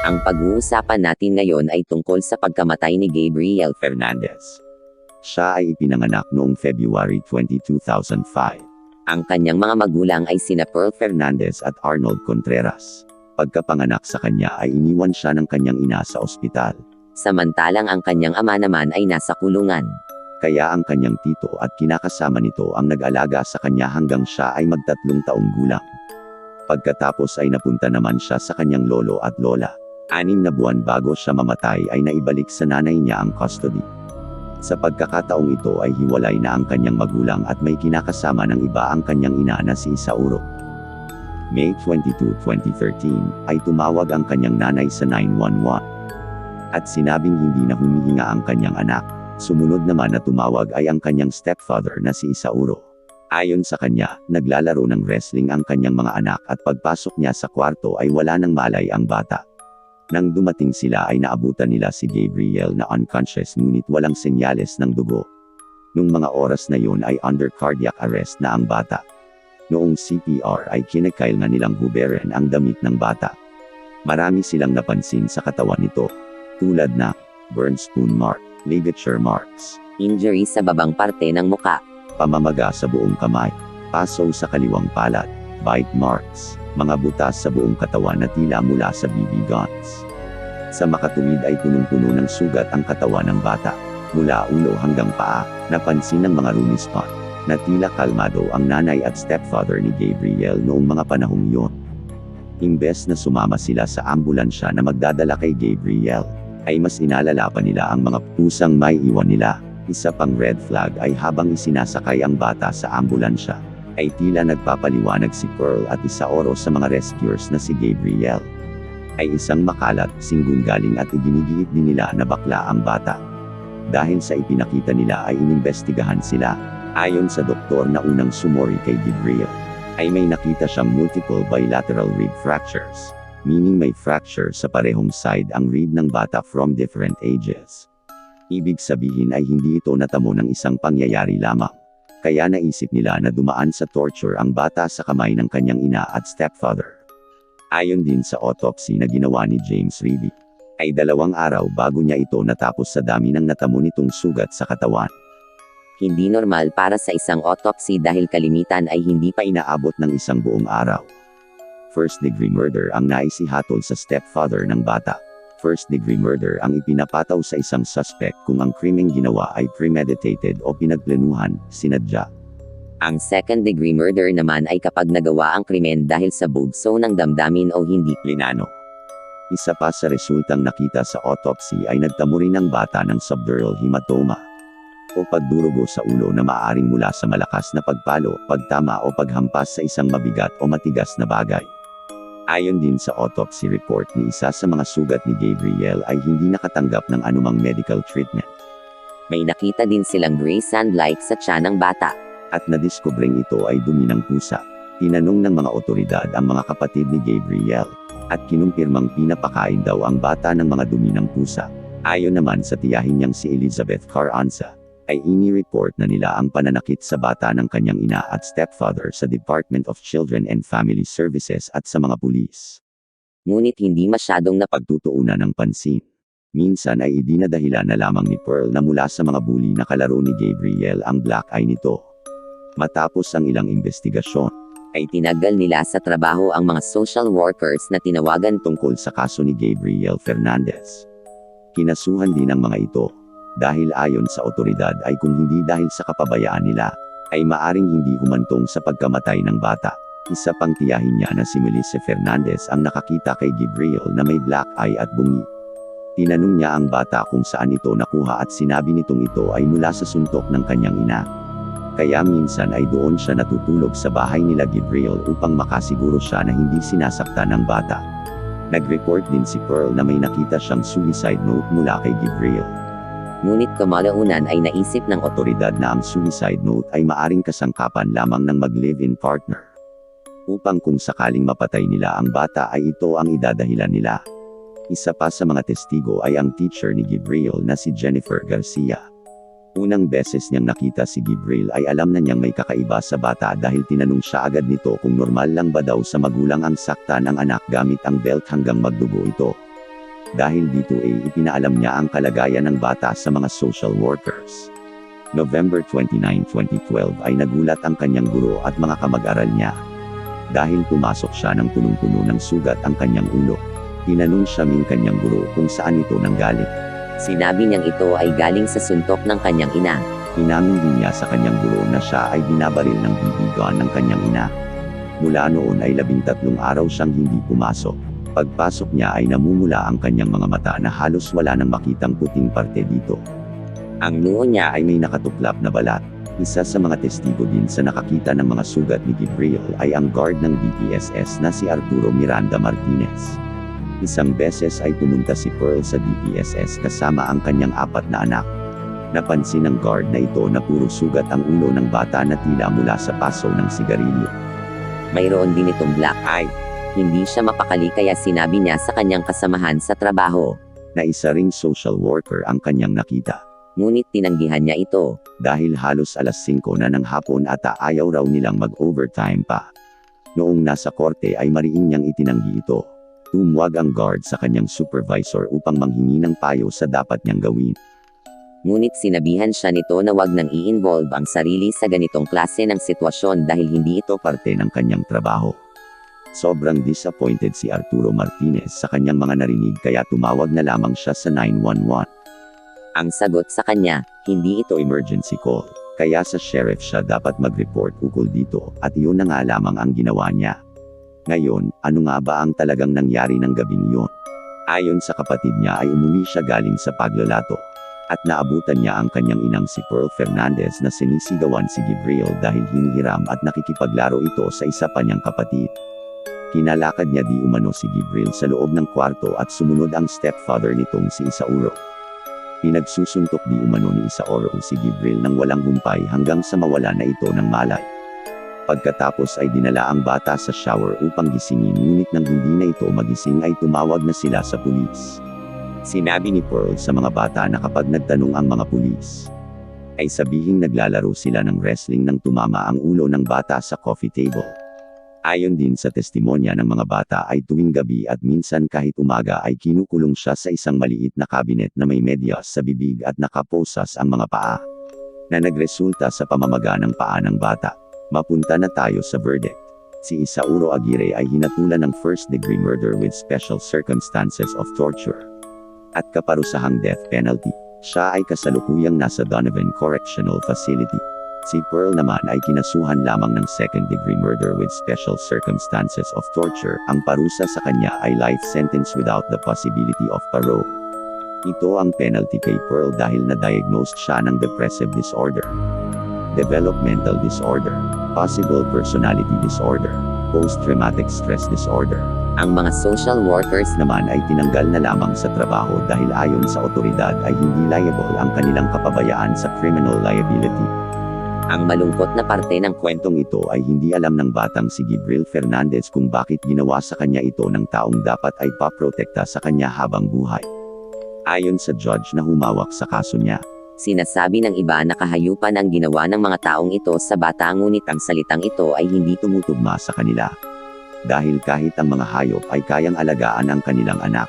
Ang pag-uusapan natin ngayon ay tungkol sa pagkamatay ni Gabriel Fernandez. Siya ay ipinanganak noong February 20, 2005. Ang kanyang mga magulang ay sina Pearl Fernandez at Arnold Contreras. Pagkapanganak sa kanya ay iniwan siya ng kanyang ina sa ospital. samantalang ang kanyang ama naman ay nasa kulungan. Kaya ang kanyang tito at kinakasama nito ang nag-alaga sa kanya hanggang siya ay mag-3 taong gulang. Pagkatapos ay napunta naman siya sa kanyang lolo at lola. 6 na buwan bago siya mamatay ay naibalik sa nanay niya ang custody. Sa pagkakataong ito ay hiwalay na ang kanyang magulang at may kinakasama ng iba ang kanyang ina na si Isauro. May 22, 2013 ay tumawag ang kanyang nanay sa 911 at sinabing hindi na humihinga ang kanyang anak. Sumunod naman na tumawag ay ang kanyang stepfather na si Isauro. Ayon sa kanya, naglalaro ng wrestling ang kanyang mga anak at pagpasok niya sa kwarto ay wala nang malay ang bata. Nang dumating sila ay naabutan nila si Gabriel na unconscious ngunit walang senyales ng dugo. Nung mga oras na yun ay under cardiac arrest na ang bata. Noong CPR ay kinakail na nilang huberin ang damit ng bata. Marami silang napansin sa katawan nito, tulad na burn spoon mark, ligature marks, Injury sa babang parte ng muka. pamamaga sa buong kamay, paso sa kaliwang palad, bite marks, mga butas sa buong katawan na tila mula sa BB guns. Sa makatuwid ay punong-puno ng sugat ang katawan ng bata, mula ulo hanggang paa. Napansin ng mga roomie spot na tila kalmado ang nanay at stepfather ni Gabriel noong mga panahong iyon. Imbes na sumama sila sa ambulansya na magdadala kay Gabriel, ay mas inalala pa nila ang mga pusang may iwan nila. Isa pang red flag ay habang isinasakay ang bata sa ambulansya, ay tila nagpapaliwanag si Pearl at Isauro sa mga rescuers na si Gabriel ay isang makalat, singgunggaling at iginigiit din nila na bakla ang bata. Dahil sa ipinakita nila ay inimbestigahan sila. Ayon sa doktor na unang sumori kay Gabriel, ay may nakita siyang multiple bilateral rib fractures, meaning may fracture sa parehong side ang rib ng bata from different ages. Ibig sabihin ay hindi ito natamo ng isang pangyayari lamang. Kaya naisip nila na dumaan sa torture ang bata sa kamay ng kanyang ina at stepfather. Ayon din sa autopsy na ginawa ni James Reedy, ay 2 araw bago niya ito natapos sa dami ng natamo nitong sugat sa katawan. Hindi normal para sa isang autopsy dahil kalimitan ay hindi pa Inaabot ng 1 buong araw. First-degree murder ang naisihatol sa stepfather ng bata. First-degree murder ang ipinapataw sa isang suspect kung ang krimeng ginawa ay premeditated o pinagplanuhan, sinadya. Ang second-degree murder naman ay kapag nagawa ang krimen dahil sa bugso ng damdamin o hindi Plinano. Isa pa sa resultang nakita sa autopsy ay nagtamo rin ng bata ng subdural hematoma o pagdurugo sa ulo na maaaring mula sa malakas na pagpalo, pagtama o paghampas sa isang mabigat o matigas na bagay. Ayon din sa autopsy report ni isa sa mga sugat ni Gabriel ay hindi nakatanggap ng anumang medical treatment. May nakita din silang gray sand-like sa tiyan ng bata. At nadiskubring ito ay dumi ng pusa. Tinanong ng mga otoridad ang mga kapatid ni Gabriel, at kinumpirmang pinapakain daw ang bata ng mga dumi ng pusa. Ayon naman sa tiyahin niyang si Elizabeth Carranza, ay ini-report na nila ang pananakit sa bata ng kanyang ina at stepfather sa Department of Children and Family Services at sa mga pulis. Ngunit hindi masyadong Pagtutuunan ng pansin. Minsan ay idinadahilan na lamang ni Pearl na mula sa mga bully na kalaro ni Gabriel ang black eye nito. Matapos ang ilang investigasyon, ay tinanggal nila sa trabaho ang mga social workers na tinawagan tungkol sa kaso ni Gabriel Fernandez. Kinasuhan din ang mga ito, dahil ayon sa otoridad ay kung hindi dahil sa kapabayaan nila, ay maaring hindi humantong sa pagkamatay ng bata. Isa pang tiyahin niya na si Melissa Fernandez ang nakakita kay Gabriel na may black eye at bungi. Tinanong niya ang bata kung saan ito nakuha at sinabi nitong ito ay mula sa suntok ng kanyang ina. Kaya minsan ay doon siya natutulog sa bahay nila Gabriel upang makasiguro siya na hindi sinasaktan ng bata. Nag-report din si Pearl na may nakita siyang suicide note mula kay Gabriel. Ngunit kamalaunan ay naisip ng Otoridad na ang suicide note ay maaring kasangkapan lamang ng mag-live-in partner. Upang kung sakaling mapatay nila ang bata ay ito ang idadahilan nila. Isa pa sa mga testigo ay ang teacher ni Gabriel na si Jennifer Garcia. Unang beses niyang nakita si Gabriel ay alam na niyang may kakaiba sa bata dahil tinanong siya agad nito kung normal lang ba daw sa magulang ang saktan ang anak gamit ang belt hanggang magdugo ito. Dahil dito ay ipinaalam niya ang kalagayan ng bata sa mga social workers. November 29, 2012 ay nagulat ang kanyang guro at mga kamag-aral niya. Dahil pumasok siya ng punong-puno ng sugat ang kanyang ulo. Tinanong siya ng kanyang guro kung saan ito nanggaling. Sinabi niyang ito ay galing sa suntok ng kanyang ina. Inamin din niya sa kanyang guro na siya ay binabaril ng BB gun ng kanyang ina. Mula noon ay 13 araw siyang hindi pumasok. Pagpasok niya ay namumula ang kanyang mga mata na halos wala nang makitang puting parte dito. Ang noo niya ay may nakatuklap na balat. Isa sa mga testigo din sa nakakita ng mga sugat ni Gabriel ay ang guard ng DPSS na si Arturo Miranda Martinez. Isang beses ay pumunta si Pearl sa DPSS kasama ang kanyang 4 na anak. Napansin ng guard na ito na puro sugat ang ulo ng bata na tila mula sa paso ng sigarilyo. Mayroon din itong black eye. Hindi siya mapakali kaya sinabi niya sa kanyang kasamahan sa trabaho. Na isa ring social worker ang kanyang nakita. Ngunit tinanggihan niya ito. Dahil halos alas 5 na ng hapon at ayaw raw nilang mag-overtime pa. Noong nasa korte ay mariing niyang itinanggi ito. Tumuwag ang guard sa kanyang supervisor upang manghingi ng payo sa dapat niyang gawin. Ngunit sinabihan siya nito na wag nang i-involve ang sarili sa ganitong klase ng sitwasyon dahil hindi ito Parte ng kanyang trabaho. Sobrang disappointed si Arturo Martinez sa kanyang mga narinig kaya tumawag na lamang siya sa 911. ang sagot sa kanya. Hindi ito emergency call. Kaya sa sheriff siya dapat mag-report ukol dito at iyon na nga lamang ang ginawa niya. Ngayon, ano nga ba ang talagang nangyari ng gabing iyon? Ayon sa kapatid niya ay umuwi siya galing sa paglalato. At naabutan niya ang kanyang inang si Pearl Fernandez na sinisigawan si Gabriel dahil hinihiram at nakikipaglaro ito sa isa pa niyang kapatid. Kinalakad niya di umano si Gabriel sa loob ng kwarto at sumunod ang stepfather nitong si Isauro. Pinagsusuntok di umano ni Isauro si Gabriel ng walang humpay hanggang sa mawala na ito ng malay. Pagkatapos ay dinala ang bata sa shower upang gisingin ngunit nang hindi na ito magising ay tumawag na sila sa pulis. Sinabi ni Pearl sa mga bata na kapag nagtanong ang mga pulis, ay sabihing naglalaro sila ng wrestling nang tumama ang ulo ng bata sa coffee table. Ayon din sa testimonya ng mga bata ay tuwing gabi at minsan kahit umaga ay kinukulong siya sa isang maliit na cabinet na may medyas sa bibig at nakaposas ang mga paa, na nagresulta sa pamamaga ng paa ng bata. Mapunta na tayo sa verdict. Si Isauro Aguirre ay hinatulan ng first-degree murder with special circumstances of torture at kaparusahang death penalty. Siya ay kasalukuyang nasa Donovan Correctional Facility. Si Pearl naman ay kinasuhan lamang ng second-degree murder with special circumstances of torture. Ang parusa sa kanya ay life sentence without the possibility of parole. Ito ang penalty kay Pearl dahil na-diagnosed siya ng depressive disorder, developmental disorder, possible personality disorder, post-traumatic stress disorder. Ang mga social workers Naman ay tinanggal na lamang sa trabaho dahil ayon sa otoridad ay hindi liable ang kanilang kapabayaan sa criminal liability. ang malungkot na parte ng Kwentong ito ay hindi alam ng batang si Gabriel Fernandez kung bakit ginawa sa kanya ito ng taong dapat ay paprotekta sa kanya habang buhay. Ayon sa judge na humawak sa kaso niya, sinasabi ng iba na kahayupan ang ginawa ng mga taong ito sa bata ngunit ang salitang ito ay hindi tumutugma sa kanila. Dahil kahit ang mga hayop ay kayang alagaan ang kanilang anak,